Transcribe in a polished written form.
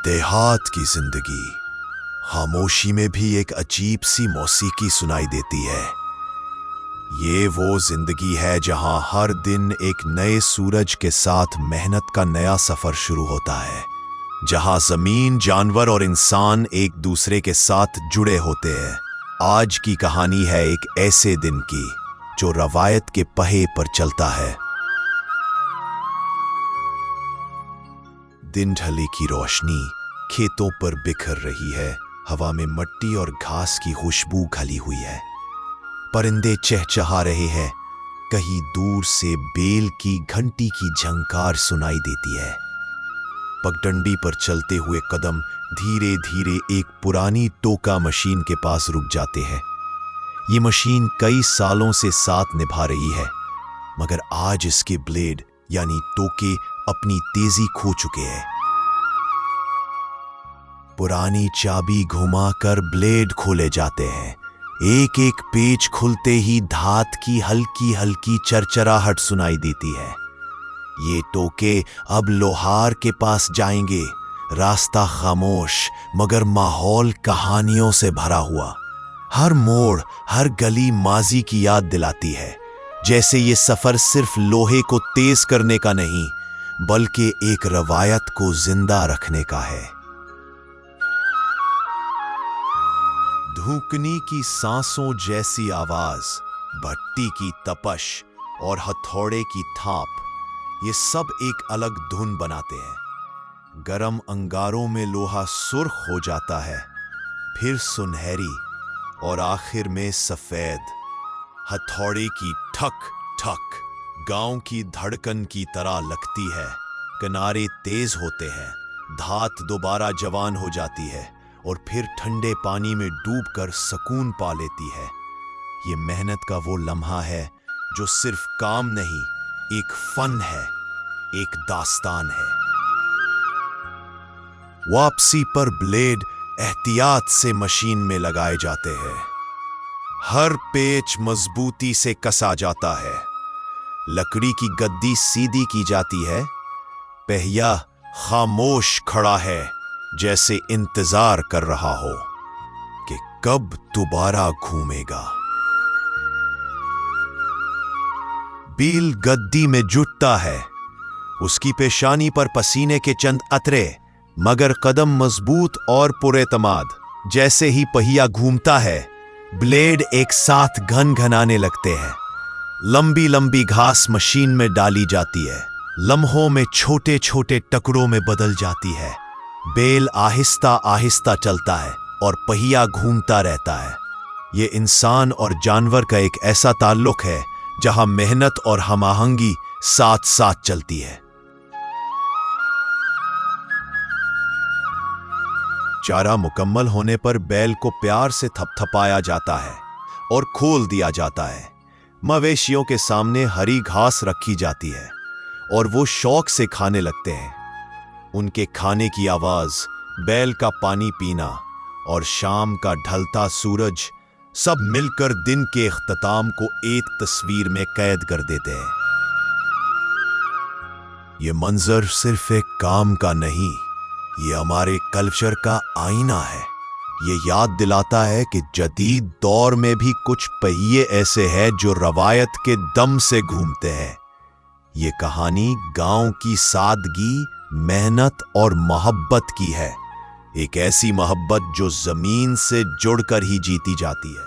دیہات کی زندگی خاموشی میں بھی ایک عجیب سی موسیقی سنائی دیتی ہے۔ یہ وہ زندگی ہے جہاں ہر دن ایک نئے سورج کے ساتھ محنت کا نیا سفر شروع ہوتا ہے، جہاں زمین، جانور اور انسان ایک دوسرے کے ساتھ جڑے ہوتے ہیں۔ آج کی کہانی ہے ایک ایسے دن کی جو روایت کے پہے پر چلتا ہے۔ دن ڈھلے کی روشنی کھیتوں پر بکھر رہی ہے، ہوا میں مٹی اور گھاس کی خوشبو گھلی ہوئی ہے۔ پرندے چہچہا رہے ہیں، کہیں دور سے بیل کی گھنٹی کی جھنکار سنائی دیتی ہے۔ پگڈنڈی پر چلتے ہوئے قدم دھیرے دھیرے ایک پرانی ٹوکا مشین کے پاس رک جاتے ہیں۔ یہ مشین کئی سالوں سے ساتھ نبھا رہی ہے، مگر آج اس کے بلیڈ یعنی ٹوکے اپنی تیزی کھو چکے ہیں۔ پرانی چابی گھما کر بلیڈ کھولے جاتے ہیں، ایک ایک پیچ کھلتے ہی دھات کی ہلکی ہلکی چرچراہٹ سنائی دیتی ہے۔ یہ ٹوکے اب لوہار کے پاس جائیں گے، راستہ خاموش مگر ماحول کہانیوں سے بھرا ہوا۔ ہر موڑ، ہر گلی ماضی کی یاد دلاتی ہے، جیسے یہ سفر صرف لوہے کو تیز کرنے کا نہیں بلکہ ایک روایت کو زندہ رکھنے کا ہے۔ دھوکنی کی سانسوں جیسی آواز، بھٹی کی تپش اور ہتھوڑے کی تھاپ، یہ سب ایک الگ دھن بناتے ہیں۔ گرم انگاروں میں لوہا سرخ ہو جاتا ہے، پھر سنہری اور آخر میں سفید۔ ہتھوڑے کی ٹھک ٹھک گاؤں کی دھڑکن کی طرح لگتی ہے، کنارے تیز ہوتے ہیں، دھات دوبارہ جوان ہو جاتی ہے اور پھر ٹھنڈے پانی میں ڈوب کر سکون پا لیتی ہے۔ یہ محنت کا وہ لمحہ ہے جو صرف کام نہیں، ایک فن ہے، ایک داستان ہے۔ واپسی پر بلیڈ احتیاط سے مشین میں لگائے جاتے ہیں۔ ہر پیچ مضبوطی سے کسا جاتا ہے، لکڑی کی گدی سیدھی کی جاتی ہے، پہیا خاموش کھڑا ہے، جیسے انتظار کر رہا ہو کہ کب دوبارہ گھومے گا۔ بیل گدی میں جٹتا ہے، اس کی پیشانی پر پسینے کے چند قطرے، مگر قدم مضبوط اور پراعتماد۔ جیسے ہی پہیا گھومتا ہے، بلیڈ ایک ساتھ گھن گھنانے لگتے ہیں۔ لمبی لمبی گھاس مشین میں ڈالی جاتی ہے، لمحوں میں چھوٹے چھوٹے ٹکڑوں میں بدل جاتی ہے۔ بیل آہستہ آہستہ چلتا ہے اور پہیا گھومتا رہتا ہے۔ یہ انسان اور جانور کا ایک ایسا تعلق ہے جہاں محنت اور ہم آہنگی ساتھ ساتھ چلتی ہے۔ چارہ مکمل ہونے پر بیل کو پیار سے تھپ تھپایا جاتا ہے اور کھول دیا جاتا ہے۔ مویشیوں کے سامنے ہری گھاس رکھی جاتی ہے اور وہ شوق سے کھانے لگتے ہیں۔ ان کے کھانے کی آواز، بیل کا پانی پینا اور شام کا ڈھلتا سورج سب مل کر دن کے اختتام کو ایک تصویر میں قید کر دیتے ہیں۔ یہ منظر صرف ایک کام کا نہیں، یہ ہمارے کلچر کا آئینہ ہے۔ یہ یاد دلاتا ہے کہ جدید دور میں بھی کچھ پہیے ایسے ہیں جو روایت کے دم سے گھومتے ہیں۔ یہ کہانی گاؤں کی سادگی، محنت اور محبت کی ہے، ایک ایسی محبت جو زمین سے جڑ کر ہی جیتی جاتی ہے۔